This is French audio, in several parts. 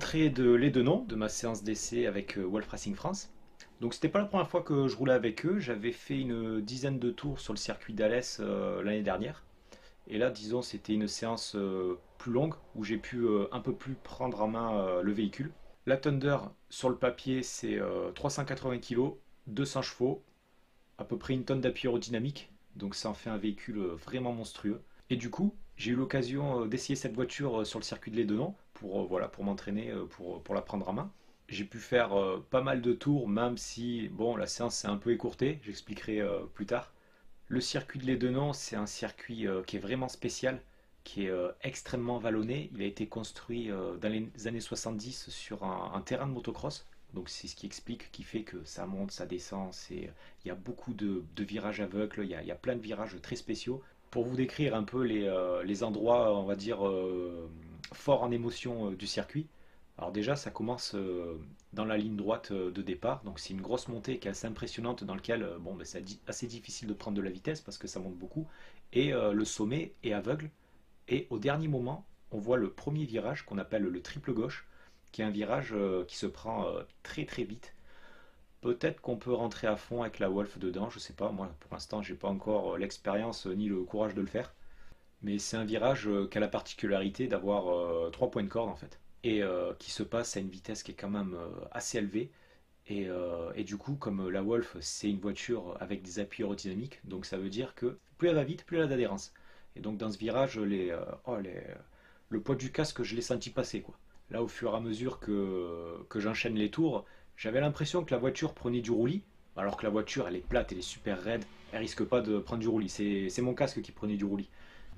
rentrée de Les Denons, de ma séance d'essai avec Wolf Racing France. Donc c'était pas la première fois que je roulais avec eux, j'avais fait une dizaine de tours sur le circuit d'Alès l'année dernière. Et là, disons, c'était une séance plus longue où j'ai pu un peu plus prendre en main le véhicule. La Thunder, sur le papier, c'est 380 kg, 200 chevaux, à peu près une tonne d'appui aérodynamique. Donc ça en fait un véhicule vraiment monstrueux. Et du coup, j'ai eu l'occasion d'essayer cette voiture sur le circuit de Lédenon voilà, pour m'entraîner, pour la prendre en main. J'ai pu faire pas mal de tours, même si bon, la séance s'est un peu écourtée, j'expliquerai plus tard. Le circuit de Lédenon, c'est un circuit qui est vraiment spécial, qui est extrêmement vallonné. Il a été construit dans les années 70 sur un terrain de motocross. Donc c'est ce qui explique, qui fait que ça monte, ça descend. Il y a beaucoup de virages aveugles, il y a plein de virages très spéciaux. Pour vous décrire un peu les endroits, on va dire, forts en émotion du circuit. Alors déjà, ça commence dans la ligne droite de départ. Donc c'est une grosse montée qui est assez impressionnante dans laquelle bon, ben, c'est assez difficile de prendre de la vitesse parce que ça monte beaucoup. Et le sommet est aveugle. Et au dernier moment, on voit le premier virage qu'on appelle le triple gauche, qui est un virage qui se prend très très vite. Peut-être qu'on peut rentrer à fond avec la Wolf dedans, je sais pas. Moi, pour l'instant, j'ai pas encore l'expérience ni le courage de le faire. Mais c'est un virage qui a la particularité d'avoir 3 points de corde en fait. Et qui se passe à une vitesse qui est quand même assez élevée. Et du coup, comme la Wolf, c'est une voiture avec des appuis aérodynamiques, donc ça veut dire que plus elle va vite, plus elle a d'adhérence. Et donc dans ce virage, le poids du casque, je l'ai senti passer, quoi. Là, au fur et à mesure que j'enchaîne les tours, j'avais l'impression que la voiture prenait du roulis, alors que la voiture, elle est plate, elle est super raide, elle risque pas de prendre du roulis. C'est mon casque qui prenait du roulis.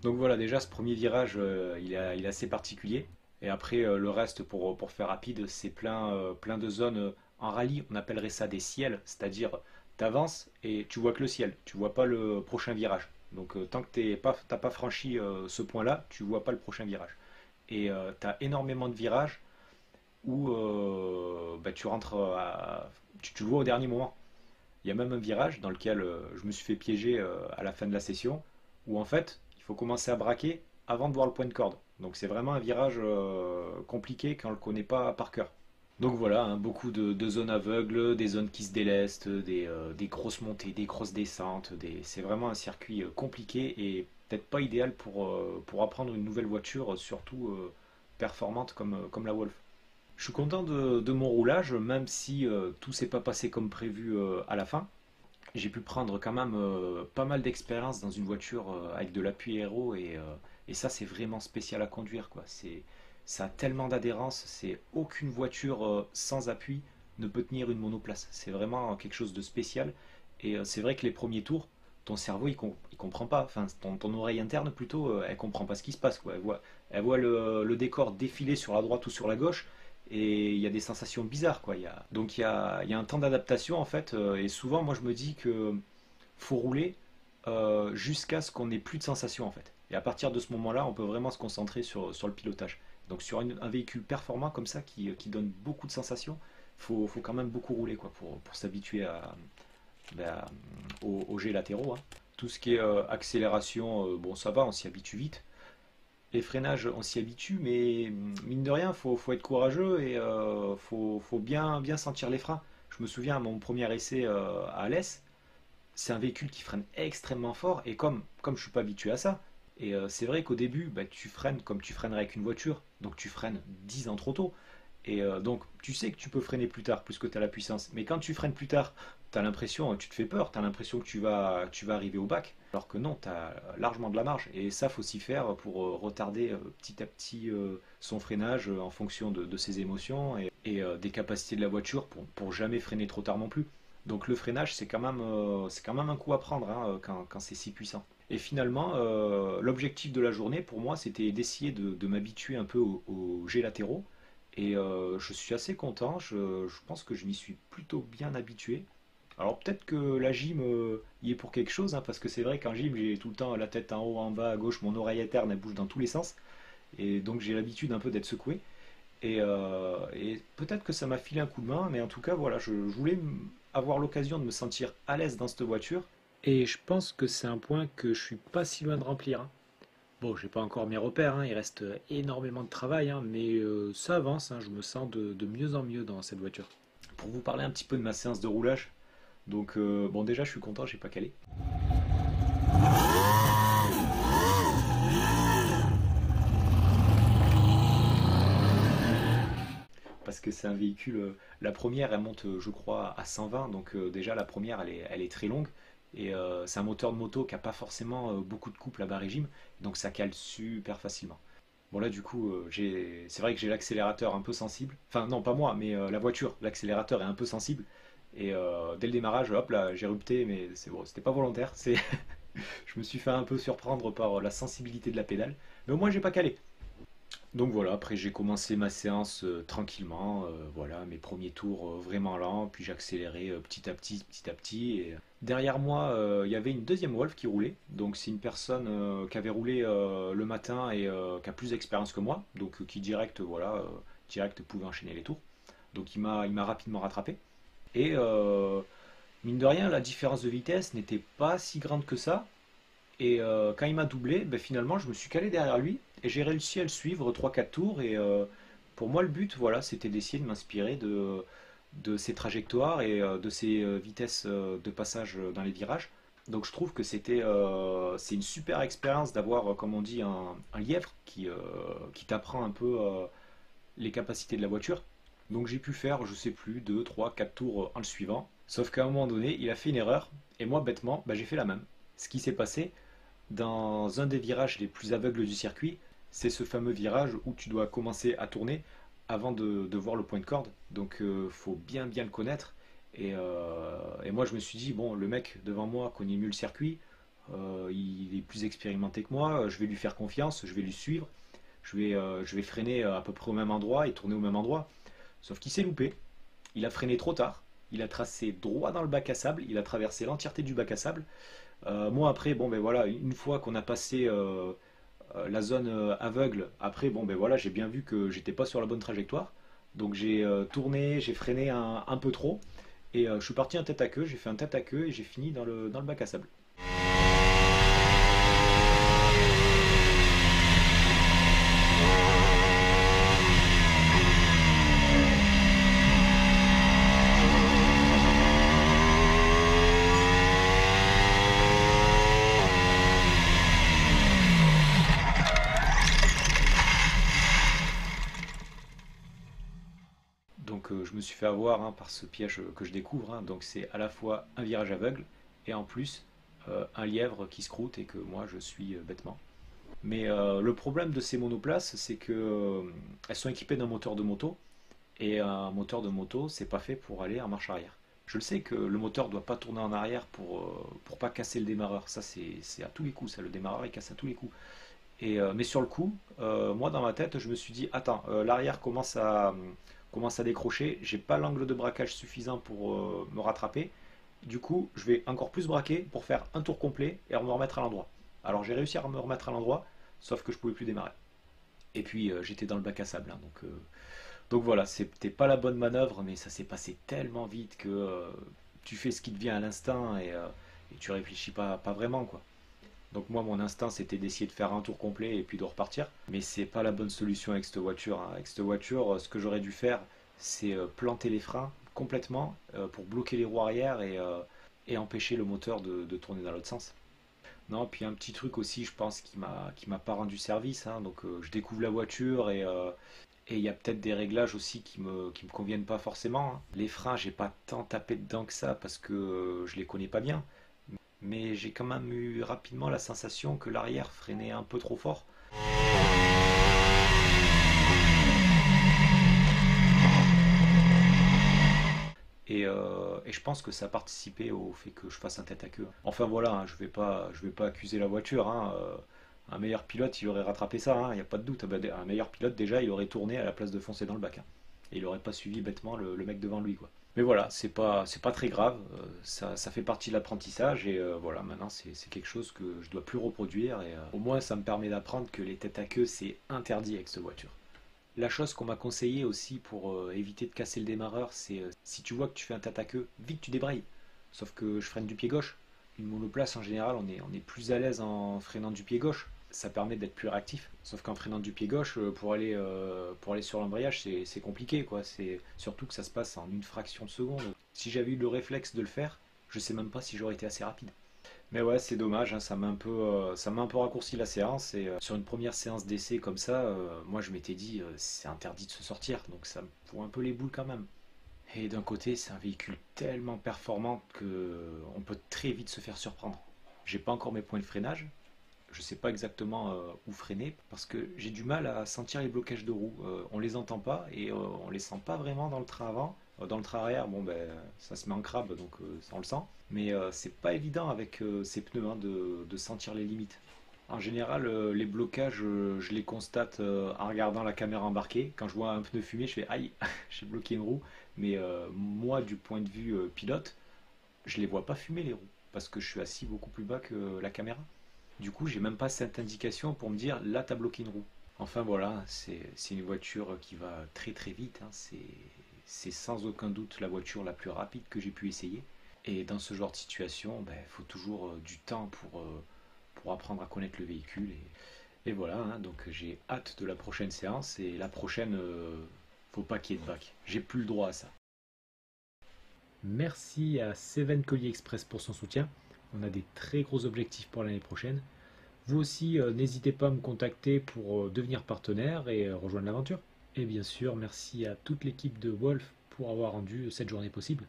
Donc voilà, déjà ce premier virage, il est assez particulier. Et après, le reste, pour faire rapide, c'est plein de zones. En rallye, on appellerait ça des ciels, c'est-à-dire tu avances et tu vois que le ciel, tu vois pas le prochain virage. Donc tant que t'as pas franchi ce point-là, tu vois pas le prochain virage. Et tu as énormément de virages où bah, tu rentres tu le vois au dernier moment. Il y a même un virage dans lequel je me suis fait piéger à la fin de la session, où en fait, il faut commencer à braquer avant de voir le point de corde. Donc c'est vraiment un virage compliqué quand on ne le connaît pas par cœur. Donc voilà, hein, beaucoup de zones aveugles, des zones qui se délestent, des grosses montées, des grosses descentes. C'est vraiment un circuit compliqué et peut-être pas idéal pour apprendre une nouvelle voiture, surtout performante comme la Wolf. Je suis content de mon roulage, même si tout s'est pas passé comme prévu à la fin. J'ai pu prendre quand même pas mal d'expérience dans une voiture avec de l'appui aéro et ça c'est vraiment spécial à conduire quoi. Ça a tellement d'adhérence, c'est aucune voiture sans appui ne peut tenir une monoplace. C'est vraiment quelque chose de spécial et c'est vrai que les premiers tours, ton cerveau il comprend pas, enfin ton oreille interne plutôt, elle comprend pas ce qui se passe quoi. Elle voit le décor défiler sur la droite ou sur la gauche et il y a des sensations bizarres quoi. Donc il y a un temps d'adaptation en fait et souvent moi je me dis que faut rouler jusqu'à ce qu'on ait plus de sensations en fait. Et à partir de ce moment-là, on peut vraiment se concentrer sur le pilotage. Donc sur un véhicule performant comme ça qui donne beaucoup de sensations, faut quand même beaucoup rouler quoi pour s'habituer bah, aux jets latéraux, hein. Tout ce qui est accélération, bon ça va, on s'y habitue vite. Les freinages, on s'y habitue, mais mine de rien, faut être courageux et faut bien sentir les freins. Je me souviens à mon premier essai à Alès, c'est un véhicule qui freine extrêmement fort et comme je suis pas habitué à ça, et c'est vrai qu'au début, bah, tu freines comme tu freinerais avec une voiture, donc tu freines 10 ans trop tôt. Et donc tu sais que tu peux freiner plus tard puisque tu as la puissance. Mais quand tu freines plus tard, tu as l'impression, tu te fais peur, tu as l'impression que tu vas arriver au bac. Alors que non, tu as largement de la marge. Et ça, faut s'y faire pour retarder petit à petit son freinage en fonction de ses émotions et des capacités de la voiture pour jamais freiner trop tard non plus. Donc le freinage, c'est quand même un coup à prendre hein, quand c'est si puissant. Et finalement, l'objectif de la journée pour moi, c'était d'essayer de m'habituer un peu aux jets latéraux. Et je suis assez content, je pense que je m'y suis plutôt bien habitué. Alors peut-être que la gym y est pour quelque chose, hein, parce que c'est vrai qu'en gym j'ai tout le temps la tête en haut, en bas, à gauche, mon oreille interne elle bouge dans tous les sens. Et donc j'ai l'habitude un peu d'être secoué. Et peut-être que ça m'a filé un coup de main, mais en tout cas voilà, je voulais avoir l'occasion de me sentir à l'aise dans cette voiture. Et je pense que c'est un point que je suis pas si loin de remplir, hein. Bon, j'ai pas encore mes repères, hein, il reste énormément de travail, hein, mais ça avance, hein, je me sens de mieux en mieux dans cette voiture. Pour vous parler un petit peu de ma séance de roulage, donc bon déjà je suis content, j'ai pas calé. Parce que c'est un véhicule, la première elle monte je crois à 120, donc déjà la première elle est très longue, et c'est un moteur de moto qui n'a pas forcément beaucoup de couple à bas régime, donc ça cale super facilement. Bon là du coup c'est vrai que j'ai l'accélérateur un peu sensible, enfin non pas moi mais la voiture, l'accélérateur est un peu sensible, et dès le démarrage hop là j'ai rupté, mais c'est bon, c'était pas volontaire, c'est je me suis fait un peu surprendre par la sensibilité de la pédale, mais au moins j'ai pas calé. Donc voilà, après j'ai commencé ma séance tranquillement, voilà, mes premiers tours vraiment lents, puis j'ai accéléré petit à petit. Et derrière moi, il y avait une deuxième Wolf qui roulait, donc c'est une personne qui avait roulé le matin et qui a plus d'expérience que moi, donc qui direct, voilà, direct pouvait enchaîner les tours. Donc il m'a rapidement rattrapé. Et mine de rien, la différence de vitesse n'était pas si grande que ça, et quand il m'a doublé, ben, finalement, je me suis calé derrière lui et j'ai réussi à le suivre trois quatre tours. Et pour moi, le but, voilà, c'était d'essayer de m'inspirer de ses trajectoires et de ses vitesses de passage dans les virages. Donc je trouve que c'est une super expérience d'avoir, comme on dit, un lièvre qui t'apprend un peu les capacités de la voiture. Donc j'ai pu faire, je sais plus, 2 3 4 tours en le suivant. Sauf qu'à un moment donné, il a fait une erreur et moi, bêtement, bah, j'ai fait la même. Ce qui s'est passé, dans un des virages les plus aveugles du circuit, c'est ce fameux virage où tu dois commencer à tourner avant de voir le point de corde. Donc faut bien le connaître. Et moi je me suis dit, bon, le mec devant moi connaît mieux le circuit, il est plus expérimenté que moi, je vais lui faire confiance, je vais lui suivre, je vais freiner à peu près au même endroit et tourner au même endroit. Sauf qu'il s'est loupé, il a freiné trop tard, il a tracé droit dans le bac à sable, il a traversé l'entièreté du bac à sable. Moi après, bon ben voilà, une fois qu'on a passé la zone aveugle, après bon ben voilà, j'ai bien vu que j'étais pas sur la bonne trajectoire. Donc j'ai tourné, j'ai freiné un peu trop et je suis parti en tête à queue, j'ai fait un tête à queue et j'ai fini dans le bac à sable. Donc je me suis fait avoir hein, par ce piège que je découvre, hein. Donc c'est à la fois un virage aveugle et en plus un lièvre qui se croûte et que moi je suis bêtement. Mais le problème de ces monoplaces, c'est que elles sont équipées d'un moteur de moto. Et un moteur de moto, c'est pas fait pour aller en marche arrière. Je le sais que le moteur doit pas tourner en arrière pour pas casser le démarreur. Ça, c'est à tous les coups. Ça, le démarreur, il casse à tous les coups. Et, mais sur le coup, moi, dans ma tête, je me suis dit, attends, l'arrière commence à décrocher. J'ai pas l'angle de braquage suffisant pour me rattraper. Du coup, je vais encore plus braquer pour faire un tour complet et me remettre à l'endroit. Alors, j'ai réussi à me remettre à l'endroit, sauf que je pouvais plus démarrer. Et puis, j'étais dans le bac à sable, hein, donc voilà, c'était pas la bonne manœuvre, mais ça s'est passé tellement vite que tu fais ce qui te vient à l'instinct et tu réfléchis pas vraiment quoi. Donc moi mon instinct c'était d'essayer de faire un tour complet et puis de repartir. Mais c'est pas la bonne solution avec cette voiture, hein. Avec cette voiture, ce que j'aurais dû faire, c'est planter les freins complètement pour bloquer les roues arrière et empêcher le moteur de tourner dans l'autre sens. Non, puis un petit truc aussi, je pense, qui m'a pas rendu service, hein. Donc je découvre la voiture et il y a peut-être des réglages aussi qui me conviennent pas forcément, hein. Les freins, j'ai pas tant tapé dedans que ça parce que je les connais pas bien. Mais j'ai quand même eu rapidement la sensation que l'arrière freinait un peu trop fort. Et je pense que ça a participé au fait que je fasse un tête à queue. Enfin voilà, hein, je vais pas accuser la voiture, hein. Un meilleur pilote, il aurait rattrapé ça, hein, il n'y a pas de doute. Ah ben, un meilleur pilote, déjà, il aurait tourné à la place de foncer dans le bac, hein. Et il n'aurait pas suivi bêtement le mec devant lui, quoi. Mais voilà, c'est pas très grave, ça fait partie de l'apprentissage et voilà, maintenant c'est quelque chose que je dois plus reproduire et au moins ça me permet d'apprendre que les têtes à queue c'est interdit avec cette voiture. La chose qu'on m'a conseillé aussi pour éviter de casser le démarreur, c'est si tu vois que tu fais un tête à queue, vite tu débrailles. Sauf que je freine du pied gauche. Une monoplace en général, on est plus à l'aise en freinant du pied gauche. ça permet d'être plus réactif. Sauf qu'en freinant du pied gauche, pour aller sur l'embrayage, c'est compliqué, quoi. C'est surtout que ça se passe en une fraction de seconde. Si j'avais eu le réflexe de le faire, je sais même pas si j'aurais été assez rapide. Mais ouais, c'est dommage, hein, ça m'a un peu raccourci la séance. Et sur une première séance d'essai comme ça, moi je m'étais dit, c'est interdit de se sortir, donc ça me fout un peu les boules quand même. Et d'un côté, c'est un véhicule tellement performant que on peut très vite se faire surprendre. J'ai pas encore mes points de freinage, je sais pas exactement où freiner parce que j'ai du mal à sentir les blocages de roues. On les entend pas et on les sent pas vraiment dans le train avant. Dans le train arrière, bon ben ça se met en crabe donc ça on le sent. Mais c'est pas évident avec ces pneus hein, de sentir les limites. En général, les blocages, je les constate en regardant la caméra embarquée. Quand je vois un pneu fumer, je fais aïe, j'ai bloqué une roue. Mais moi, du point de vue pilote, je les vois pas fumer les roues parce que je suis assis beaucoup plus bas que la caméra. Du coup, j'ai même pas cette indication pour me dire là, t'as bloqué une roue. Enfin voilà, c'est une voiture qui va très très vite, hein. C'est sans aucun doute la voiture la plus rapide que j'ai pu essayer. Et dans ce genre de situation, ben, il faut toujours du temps pour apprendre à connaître le véhicule. Et voilà, hein, donc j'ai hâte de la prochaine séance. Et la prochaine, faut pas qu'il y ait de bac. J'ai plus le droit à ça. Merci à Seven Collier Express pour son soutien. On a des très gros objectifs pour l'année prochaine. Vous aussi, n'hésitez pas à me contacter pour devenir partenaire et rejoindre l'aventure. Et bien sûr, merci à toute l'équipe de Wolf pour avoir rendu cette journée possible.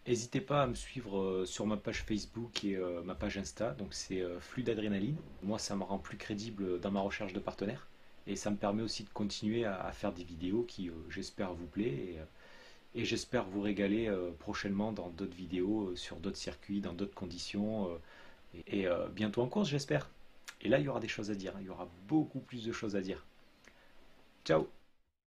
N'hésitez pas à me suivre sur ma page Facebook et ma page Insta, donc c'est Flux d'adrénaline. Moi, ça me rend plus crédible dans ma recherche de partenaires et ça me permet aussi de continuer à faire des vidéos qui, j'espère, vous plaît et j'espère vous régaler prochainement dans d'autres vidéos sur d'autres circuits, dans d'autres conditions et bientôt en course, j'espère. Et là, il y aura des choses à dire, hein. Il y aura beaucoup plus de choses à dire. Ciao!